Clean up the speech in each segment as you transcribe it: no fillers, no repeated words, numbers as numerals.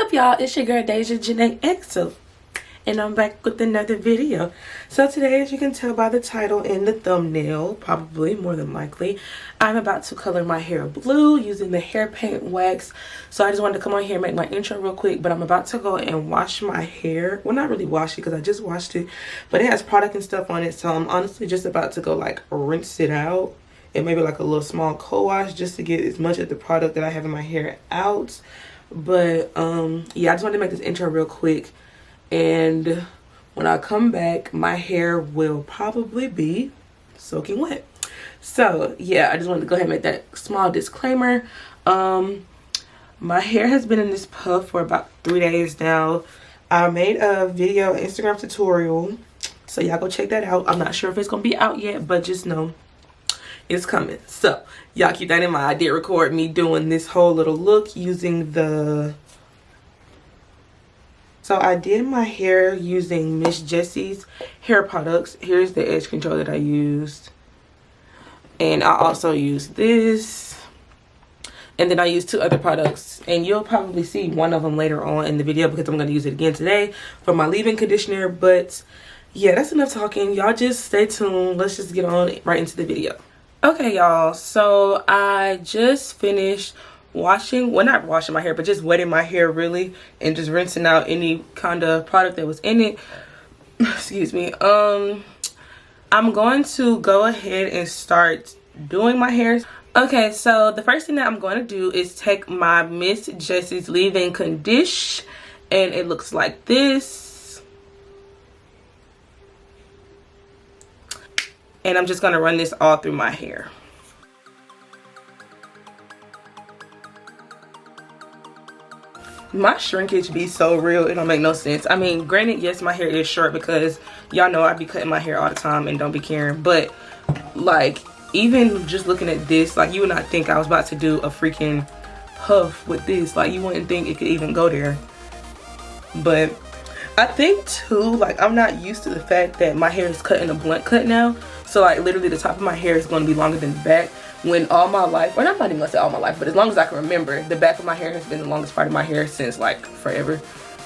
up, y'all? It's your girl Deja Janae Exo, and I'm back with another video. So today, as you can tell by the title and the thumbnail, probably more than likely, I'm about to color my hair blue using the hair paint wax. So I just wanted to come on here and make my intro real quick, but I'm about to go and wash my hair. Well, not really wash it because I just washed it, but it has product and stuff on it, so I'm honestly just about to go like rinse it out and maybe like a little small co-wash just to get as much of the product that I have in my hair out. But yeah, I just wanted to make this intro real quick, and when I come back my hair will probably be soaking wet. So yeah, I just wanted to go ahead and make that small disclaimer. My hair has been in this puff for about 3 days now. I made a video Instagram tutorial, so y'all go check that out. I'm not sure if it's gonna be out yet, but just know it's coming. So y'all keep that in mind. I did record me doing this whole little look using so I did my hair using Miss Jessie's hair products. Here's the edge control that I used, and I also used this, and then I used 2 other products, and you'll probably see one of them later on in the video because I'm going to use it again today for my leave-in conditioner. But yeah, that's enough talking. Y'all just stay tuned. Let's just get on right into the video. Okay, y'all, so I just finished washing, well, not washing my hair, but just wetting my hair really and just rinsing out any kind of product that was in it. Excuse me. I'm going to go ahead and start doing my hair. Okay, so the first thing that I'm going to do is take my Miss Jessie's leave-in condish, and it looks like this. And I'm just going to run this all through my hair. My shrinkage be so real, it don't make no sense. I mean, granted, yes, my hair is short because y'all know I be cutting my hair all the time and don't be caring. But like, even just looking at this, like, you would not think I was about to do a freaking puff with this. Like, you wouldn't think it could even go there. But I think too, like, I'm not used to the fact that my hair is cut in a blunt cut now. So like, literally the top of my hair is going to be longer than the back, when all my life, or I'm not even gonna say all my life, but as long as I can remember, the back of my hair has been the longest part of my hair since like forever.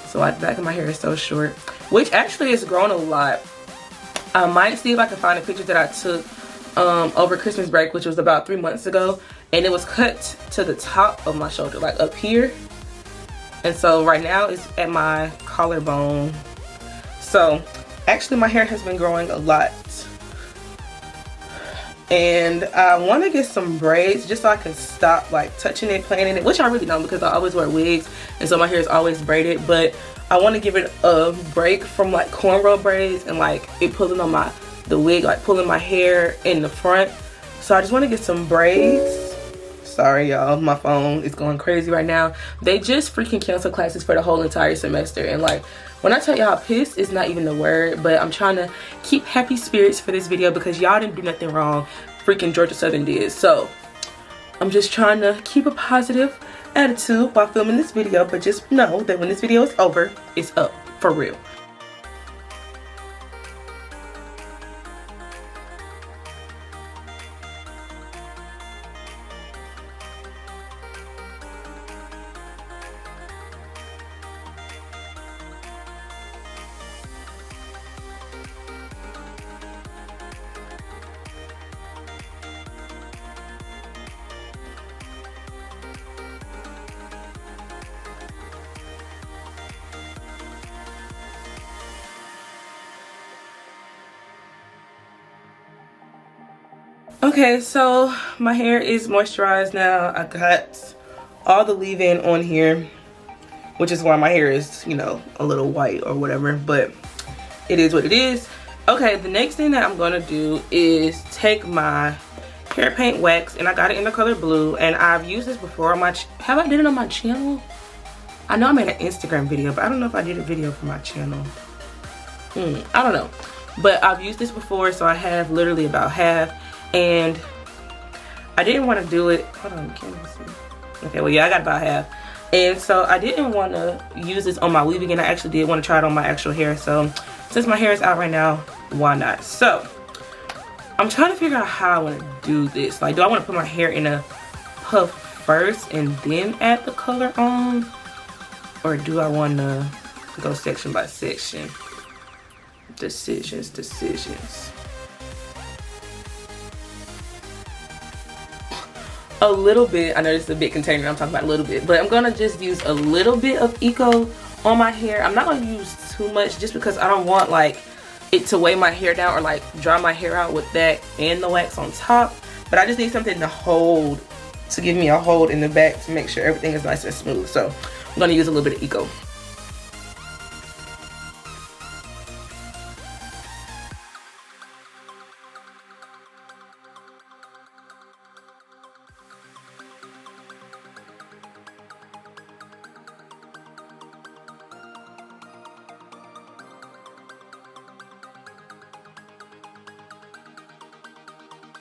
So like, the back of my hair is so short, which actually has grown a lot. I might see if I can find a picture that I took over Christmas break, which was about 3 months ago, and it was cut to the top of my shoulder, like up here. And so right now it's at my collarbone. So actually my hair has been growing a lot. And I want to get some braids just so I can stop like touching it, playing in it, which I really don't because I always wear wigs and so my hair is always braided. But I want to give it a break from like cornrow braids and like it pulling on the wig, like pulling my hair in the front. So I just want to get some braids. Sorry y'all, my phone is going crazy right now. They just freaking canceled classes for the whole entire semester, and like, when I tell y'all pissed, it's not even the word, but I'm trying to keep happy spirits for this video because y'all didn't do nothing wrong. Freaking Georgia Southern did. So I'm just trying to keep a positive attitude while filming this video, but just know that when this video is over, it's up for real. Okay, so my hair is moisturized now. I got all the leave-in on here, which is why my hair is, you know, a little white or whatever, but it is what it is. Okay, the next thing that I'm gonna do is take my hair paint wax, and I got it in the color blue, and I've used this before on my have I did it on my channel? I know I made an Instagram video, but I don't know if I did a video for my channel. I don't know, but I've used this before, so I have literally about half. And I didn't want to do it, hold on, can't even see. Okay, well yeah, I got about half. And so I didn't want to use this on my weave again. I actually did want to try it on my actual hair. So since my hair is out right now, why not? So I'm trying to figure out how I want to do this. Like, do I want to put my hair in a puff first and then add the color on? Or do I want to go section by section? Decisions. A little bit. I know this is a big container. I'm talking about a little bit. But I'm going to just use a little bit of Eco on my hair. I'm not going to use too much just because I don't want like it to weigh my hair down or like dry my hair out with that and the wax on top. But I just need something to hold, to give me a hold in the back to make sure everything is nice and smooth. So I'm going to use a little bit of Eco.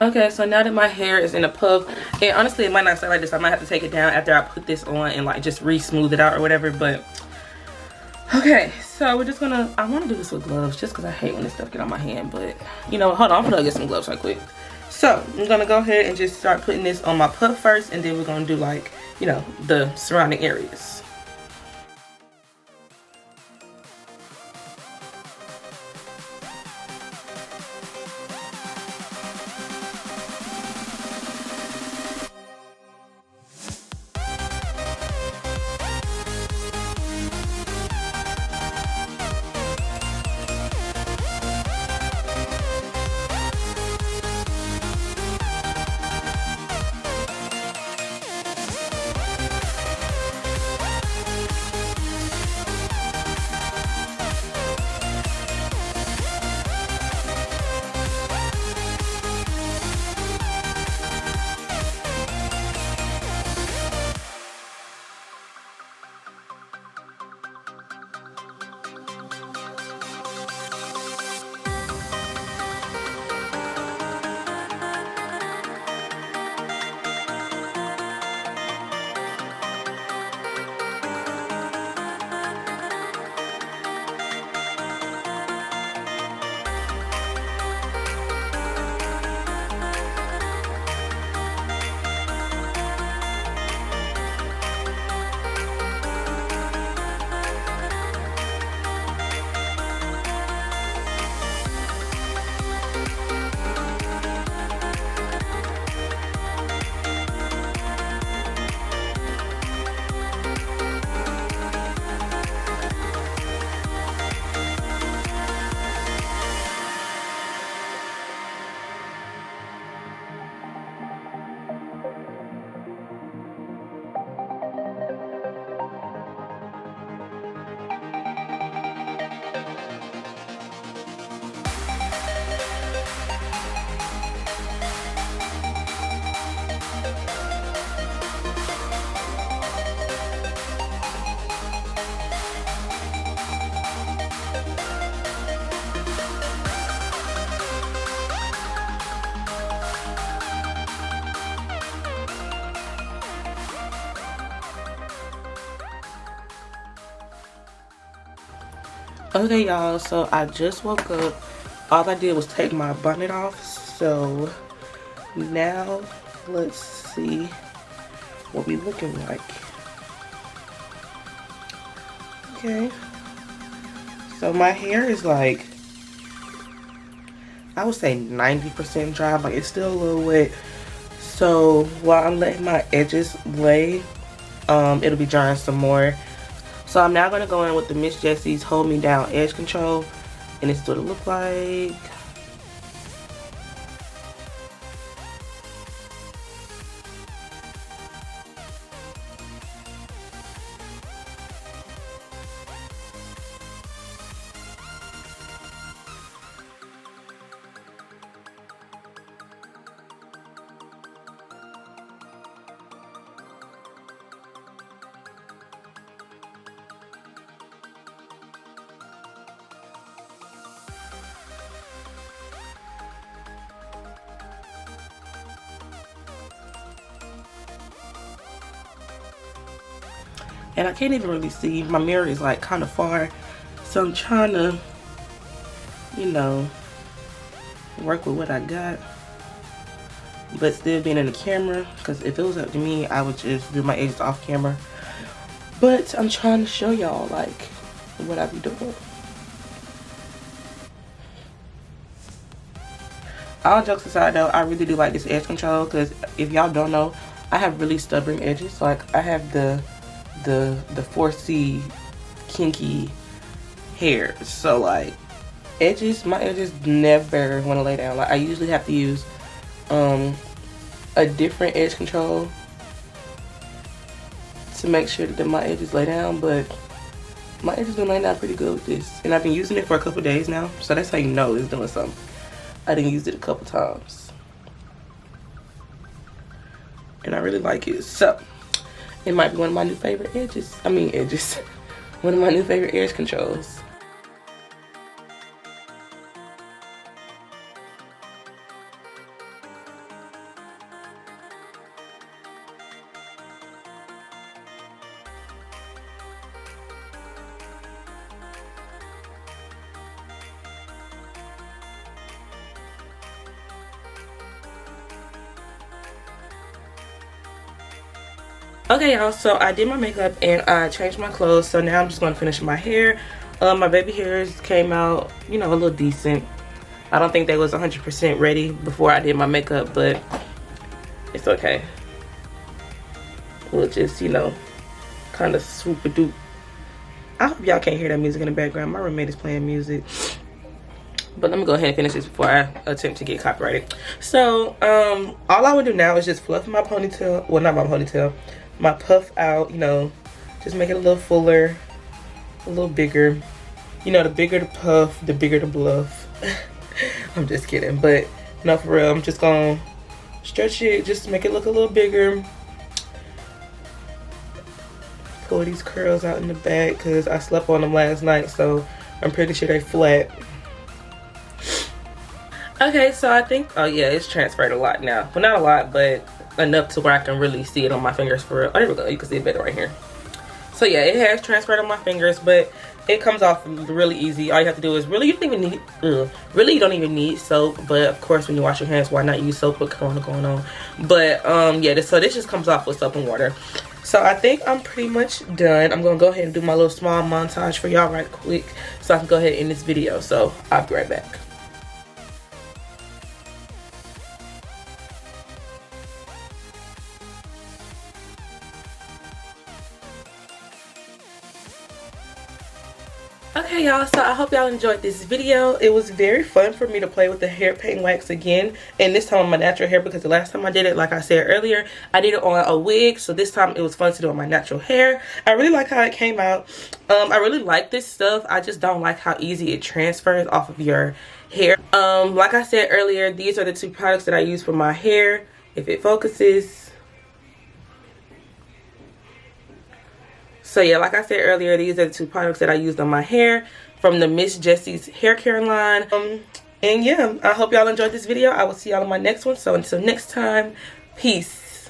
Okay, so now that my hair is in a puff, and honestly it might not stay like this. I might have to take it down after I put this on and like just re-smooth it out or whatever. But okay, so we're just gonna, I want to do this with gloves just because I hate when this stuff get on my hand. But you know, hold on, I'm gonna get some gloves right quick. So I'm gonna go ahead and just start putting this on my puff first, and then we're gonna do like, you know, the surrounding areas. Okay y'all, so I just woke up. All I did was take my bonnet off. So now let's see what we looking like. Okay, so my hair is like, I would say 90% dry, like it's still a little wet. So while I'm letting my edges lay, it'll be drying some more. So I'm now going to go in with the Miss Jessies Hold Me Down Edge Control, and this is what it looks like. And I can't even really see. My mirror is like kind of far. So I'm trying to, you know, work with what I got. But still being in the camera. Because if it was up to me, I would just do my edges off camera. But I'm trying to show y'all like what I be doing. All jokes aside though, I really do like this edge control because if y'all don't know, I have really stubborn edges. Like I have the 4C kinky hair. So like edges, my edges never want to lay down. Like I usually have to use a different edge control to make sure that my edges lay down, but my edges been laying down pretty good with this. And I've been using it for a couple days now. So that's how you know it's doing something. I done used it a couple times. And I really like it. So, it might be one of my new favorite edges. I mean edges. One of my new favorite edge controls. Okay y'all, so I did my makeup and I changed my clothes, so now I'm just going to finish my hair. My baby hairs came out, you know, a little decent. I don't think they was 100% ready before I did my makeup, but it's okay. We'll just, you know, kind of swoop-a-doop. I hope y'all can't hear that music in the background. My roommate is playing music. But let me go ahead and finish this before I attempt to get copyrighted. So, all I would do now is just fluff my ponytail. Well, not my ponytail. My puff out, you know, just make it a little fuller, a little bigger. You know, the bigger the puff, the bigger the bluff. I'm just kidding, but no, for real, I'm just gonna stretch it, just make it look a little bigger. Pull these curls out in the back because I slept on them last night, so I'm pretty sure they flat. Okay, so I think, oh yeah, it's transferred a lot now. Well, not a lot, but enough to where I can really see it on my fingers for real. Oh, there we go. You can see it better right here. So yeah, it has transferred on my fingers, but it comes off really easy. All you have to do is really, you don't even need, really you don't even need soap. But of course, when you wash your hands, why not use soap with Corona going on? But yeah, so this just comes off with soap and water. So I think I'm pretty much done. I'm gonna go ahead and do my little small montage for y'all right quick, so I can go ahead and end this video. So I'll be right back. Okay y'all, so I hope y'all enjoyed this video. It was very fun for me to play with the hair paint wax again, and this time on my natural hair, because the last time I did it, like I said earlier, I did it on a wig. So this time it was fun to do on my natural hair. I really like how it came out. I really like this stuff. I just don't like how easy it transfers off of your hair. Like I said earlier, these are the two products that I use for my hair. If it focuses. So yeah, like I said earlier, these are the two products that I used on my hair from the Miss Jessie's hair care line. And yeah, I hope y'all enjoyed this video. I will see y'all in my next one. So until next time, peace.